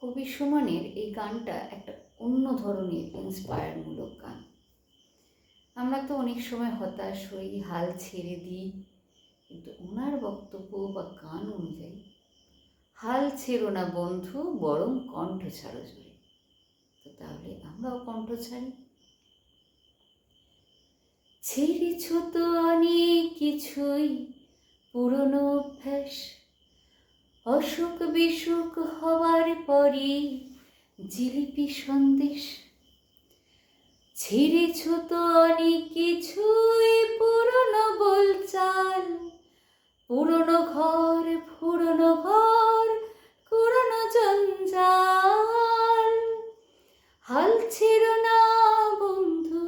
কবি সুমনের এই গানটা একটা অন্য ধরনের ইন্সপায়ারমূলক গান। আমরা তো অনেক সময় হতাশ হই, হাল ছেড়ে দিই, কিন্তু ওনার বক্তব্য বা গান অনুযায়ী হাল ছেড়ো না বন্ধু, বরং কণ্ঠ ছাড়ো জোরে। তো তাহলে আমরাও কণ্ঠ ছাড়ি। ছেড়েছ তো অনেক কিছুই, পুরনো অভ্যাস, অসুখ বিসুখ হওয়ার পরই জিলিপি সন্দেশ। ছেড়েছ তো অনেক কিছুই, পুরনো বলচাল, পুরনো ঘর, পুরনো ঘর, পুরনো জঞ্জাল। হাল ছেড়ো না বন্ধু,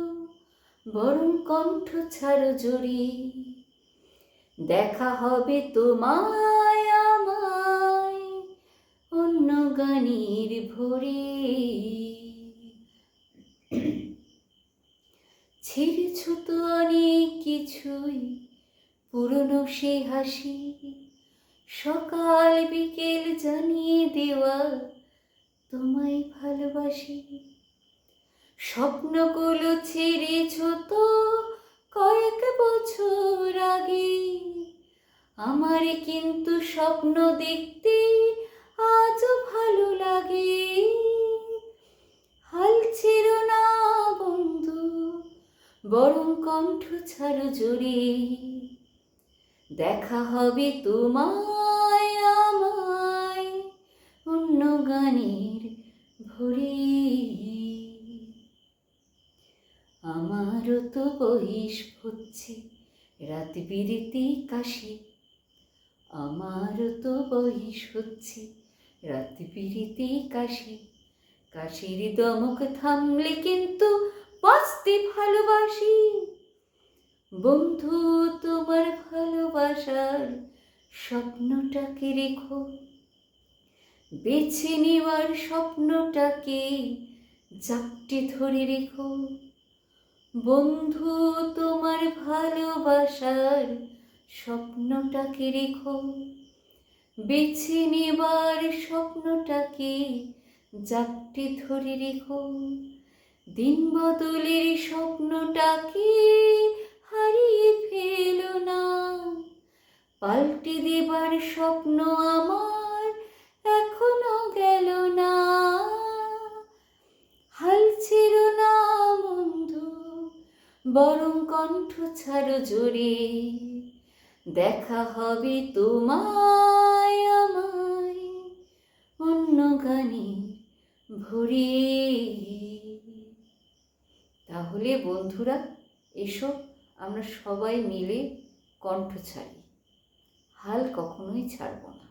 বরং কণ্ঠ ছাড়ো জোরে। দেখা হবে তোমায় আমায় অন্য গানের ভরে। ছেড়েছ তো অনেক কিছুই, পুরনো সে হাসি, সকাল বিকেল জানিয়ে দেওয়া তোমায় ভালোবাসি। স্বপ্নগুলো ছেড়েছ তো কয়েক বছর আগে, আমার কিন্তু স্বপ্ন দেখতে আজও ভালো লাগে। হাল ছেড়ো না বন্ধু, বরং কণ্ঠ ছাড়ো জোরে। দেখা হবে তোমায় আমায় অন্য গানের ভরে। আমারও তো বয়স হচ্ছে, রাত বিরেতে কাশি। আমারও তো বয়স হচ্ছে, রাত বিরেতে কাশি। কাশির দমক থামলে কিন্তু বাঁচতে ভালোবাসি। বন্ধু তোমার ভালোবাসার স্বপ্নটাকে রেখো, বেছে নেওয়ার স্বপ্নটাকে জাপটে ধরে রেখো। বন্ধু তোমার ভালোবাসার স্বপ্নটাকে রেখো, বেছে নেবার স্বপ্নটাকে জাপটে ধরে রেখো। দিন বদলের স্বপ্নটাকে হারিয়ে ফেলো না, পাল্টে দেবার স্বপ্ন আমার এখনো গেল না। হাল ছেড়ো না বন্ধু, বরং কণ্ঠ ছাড়ো জোরে। দেখা হবে তোমায় আমায় অন্য গানে ভরে। তাহলে বন্ধুরা, এসো আমরা সবাই মিলে কণ্ঠ ছাড়ি, হাল কখনোই ছাড়ব না।